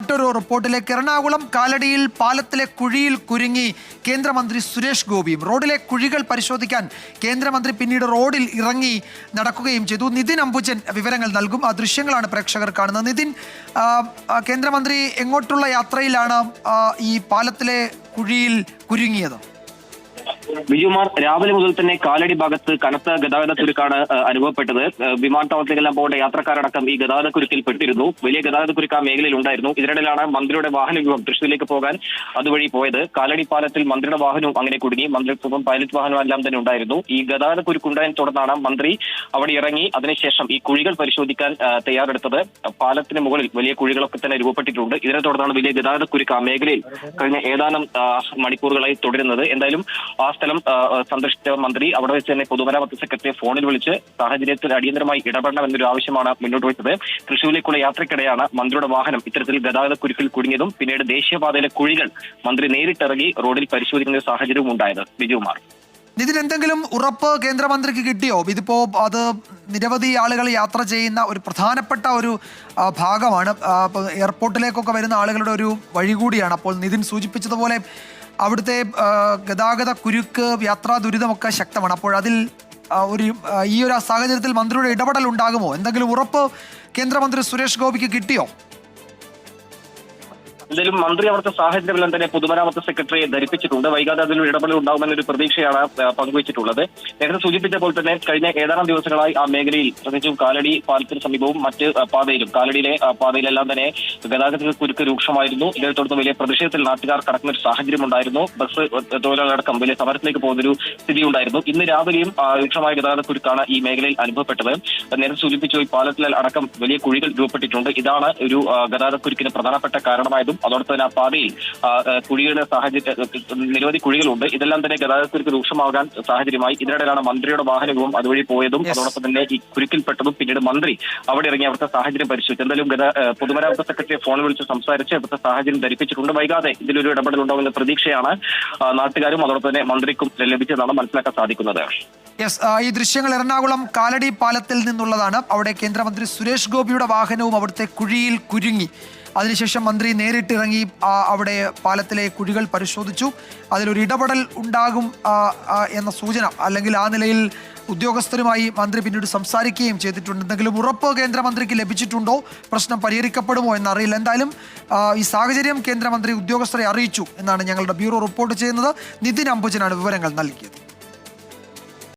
മറ്റൊരു റിപ്പോർട്ടിലേക്ക്. എറണാകുളം കാലടിയിൽ പാലത്തിലെ കുഴിയിൽ കുരുങ്ങി കേന്ദ്രമന്ത്രി സുരേഷ് ഗോപിയും. റോഡിലെ കുഴികൾ പരിശോധിക്കാൻ കേന്ദ്രമന്ത്രി പിന്നീട് റോഡിൽ ഇറങ്ങി നടക്കുകയും ചെയ്തു. നിതിൻ അംബുജൻ വിവരങ്ങൾ നൽകും. ആ ദൃശ്യങ്ങളാണ് പ്രേക്ഷകർ കാണുന്നത്. നിതിൻ, കേന്ദ്രമന്ത്രി എങ്ങോട്ടുള്ള യാത്രയിലാണ് ഈ പാലത്തിലെ കുഴിയിൽ കുരുങ്ങിയത്? വിജുമാർ, രാവിലെ മുതൽ തന്നെ കാലടി ഭാഗത്ത് കനത്ത ഗതാഗത കുരുക്കാണ് അനുഭവപ്പെട്ടത്. വിമാനത്താവളത്തിലെല്ലാം പോകേണ്ട യാത്രക്കാരടക്കം ഈ ഗതാഗത കുരുക്കിൽ പെട്ടിരുന്നു. വലിയ ഗതാഗത കുരുക്ക് ആ മേഖലയിൽ ഉണ്ടായിരുന്നു. ഇതിനിടയിലാണ് മന്ത്രിയുടെ വാഹനവ്യൂഹം തൃശ്ശൂരിലേക്ക് പോകാൻ അതുവഴി പോയത്. കാലടി പാലത്തിൽ മന്ത്രിയുടെ വാഹനവും അങ്ങനെ കുടുങ്ങി. മന്ത്രിക്കൊപ്പം പൈലറ്റ് വാഹനവും എല്ലാം തന്നെ ഉണ്ടായിരുന്നു. ഈ ഗതാഗത കുരുക്കുണ്ടായതിനെ തുടർന്നാണ് മന്ത്രി അവിടെ ഇറങ്ങി അതിനുശേഷം ഈ കുഴികൾ പരിശോധിക്കാൻ തയ്യാറെടുത്തത്. പാലത്തിന് മുകളിൽ വലിയ കുഴികളൊക്കെ തന്നെ രൂപപ്പെട്ടിട്ടുണ്ട്. ഇതിനെ തുടർന്നാണ് വലിയ ഗതാഗത കുരുക്ക് ആ മേഖലയിൽ കഴിഞ്ഞ ഏതാനും മണിക്കൂറുകളായി തുടരുന്നത്. എന്തായാലും ആ സ്ഥലം സന്ദർശിച്ച മന്ത്രി അവിടെ വെച്ച് തന്നെ പൊതുമരാമത്ത് സെക്രട്ടറിയെ ഫോണിൽ വിളിച്ച് സാഹചര്യത്തിൽ അടിയന്തരമായി ഇടപെടണമെന്നൊരു ആവശ്യമാണ് മുന്നോട്ട് വെച്ചത്. തൃശ്ശൂരിലേക്കുള്ള യാത്രക്കിടെയാണ് മന്ത്രിയുടെ വാഹനം ഇത്തരത്തിൽ ഗതാഗത കുരുക്കിൽ കുടുങ്ങിയതും പിന്നീട് ദേശീയപാതയിലെ കുഴികൾ മന്ത്രി നേരിട്ടിറങ്ങി റോഡിൽ പരിശോധിക്കുന്ന ഒരു സാഹചര്യവും ഉണ്ടായത്. വിജയകുമാർ, ഇതിന് എന്തെങ്കിലും ഉറപ്പ് കേന്ദ്രമന്ത്രിക്ക് കിട്ടിയോ? ഇതിപ്പോ അത് നിരവധി ആളുകൾ യാത്ര ചെയ്യുന്ന ഒരു പ്രധാനപ്പെട്ട ഒരു ഭാഗമാണ്. എയർപോർട്ടിലേക്കൊക്കെ വരുന്ന ആളുകളുടെ ഒരു വഴി കൂടിയാണ്. അപ്പോൾ നിതിൻ സൂചിപ്പിച്ചതുപോലെ അവിടുത്തെ ഗതാഗത കുരുക്ക്, യാത്രാ ദുരിതമൊക്കെ ശക്തമാണ്. അപ്പോൾ അതിൽ ഈ ഒരു സാഹചര്യത്തിൽ മന്ത്രിയുടെ ഇടപെടൽ ഉണ്ടാകുമോ? എന്തെങ്കിലും ഉറപ്പ് കേന്ദ്രമന്ത്രി സുരേഷ് ഗോപിക്ക് കിട്ടിയോ? എന്തായാലും മന്ത്രി അവിടുത്തെ സാഹചര്യമെല്ലാം തന്നെ പൊതുമരാമത്ത് സെക്രട്ടറിയെ ധരിപ്പിച്ചിട്ടുണ്ട്. വൈകാതെ അതിലൊരു ഇടപെടൽ ഉണ്ടാകുമെന്നൊരു പ്രതീക്ഷയാണ് പങ്കുവച്ചിട്ടുള്ളത്. നേരത്തെ സൂചിപ്പിച്ച പോലെ തന്നെ കഴിഞ്ഞ ഏതാനും ദിവസങ്ങളായി ആ മേഖലയിൽ പ്രത്യേകിച്ചും കാലടി പാലത്തിന് സമീപവും മറ്റ് പാതയിലും കാലടിയിലെ പാതയിലെല്ലാം തന്നെ ഗതാഗത കുരുക്ക് രൂക്ഷമായിരുന്നു. ഇതിനെ തുടർന്ന് വലിയ പ്രതിഷേധത്തിൽ നാട്ടുകാർ കടക്കുന്ന ഒരു സാഹചര്യം ഉണ്ടായിരുന്നു. ബസ് തൊഴിലാളികളടക്കം വലിയ സമരത്തിലേക്ക് പോകുന്നൊരു സ്ഥിതി ഉണ്ടായിരുന്നു. ഇന്ന് രാവിലെയും രൂക്ഷമായ ഗതാഗത കുരുക്കാണ് ഈ മേഖലയിൽ അനുഭവപ്പെട്ടത്. നേരത്തെ സൂചിപ്പിച്ചു, ഈ പാലത്തിൽ അടക്കം വലിയ കുഴികൾ രൂപപ്പെട്ടിട്ടുണ്ട്. ഇതാണ് ഒരു ഗതാഗത കുരുക്കിന് പ്രധാനപ്പെട്ട കാരണമായതും. അതോടൊപ്പം തന്നെ ആ പാതയിൽ കുഴികളുടെ സാഹചര്യം നിരവധി കുഴികളുണ്ട്. ഇതെല്ലാം തന്നെ ഗതാഗതക്കുരുക്ക് രൂക്ഷമാകാൻ സാഹചര്യമായി. ഇതിനിടയിലാണ് മന്ത്രിയുടെ വാഹനവും അതുവഴി പോയതും അതോടൊപ്പം തന്നെ ഈ കുരുക്കിൽപ്പെട്ടതും. പിന്നീട് മന്ത്രി അവിടെ ഇറങ്ങി അവിടുത്തെ സാഹചര്യം പരിശോധിച്ചു. എന്തായാലും പൊതുമരാമത്ത് സെക്രട്ടറിയെ ഫോൺ വിളിച്ച് സംസാരിച്ച് അവിടുത്തെ സാഹചര്യം ധരിപ്പിച്ചിട്ടുണ്ട്. വൈകാതെ ഇതിലൊരു ഇടപെടൽ ഉണ്ടാകുന്ന പ്രതീക്ഷയാണ് നാട്ടുകാരും അതോടൊപ്പം തന്നെ മന്ത്രിക്കും ലഭിച്ചതാണ് മനസ്സിലാക്കാൻ സാധിക്കുന്നത്. ഈ ദൃശ്യങ്ങൾ എറണാകുളം കാലടി പാലത്തിൽ നിന്നുള്ളതാണ്. അവിടെ കേന്ദ്രമന്ത്രി സുരേഷ് ഗോപിയുടെ വാഹനവും അവിടുത്തെ കുഴിയിൽ കുരുങ്ങി. അതിനുശേഷം മന്ത്രി നേരിട്ടിറങ്ങി അവിടെ പാലത്തിലെ കുഴികൾ പരിശോധിച്ചു. അതിലൊരു ഇടപെടൽ ഉണ്ടാകും എന്ന സൂചന, അല്ലെങ്കിൽ ആ നിലയിൽ ഉദ്യോഗസ്ഥരുമായി മന്ത്രി പിന്നീട് സംസാരിക്കുകയും ചെയ്തിട്ടുണ്ട്. എന്തെങ്കിലും ഉറപ്പ് കേന്ദ്രമന്ത്രിക്ക് ലഭിച്ചിട്ടുണ്ടോ? പ്രശ്നം പരിഹരിക്കപ്പെടുമോ എന്നറിയില്ല. എന്തായാലും ഈ സാഹചര്യം കേന്ദ്രമന്ത്രി ഉദ്യോഗസ്ഥരെ അറിയിച്ചു എന്നാണ് ഞങ്ങളുടെ ബ്യൂറോ റിപ്പോർട്ട് ചെയ്യുന്നത്. നിതിൻ അംബുജനാണ് വിവരങ്ങൾ നൽകിയത്.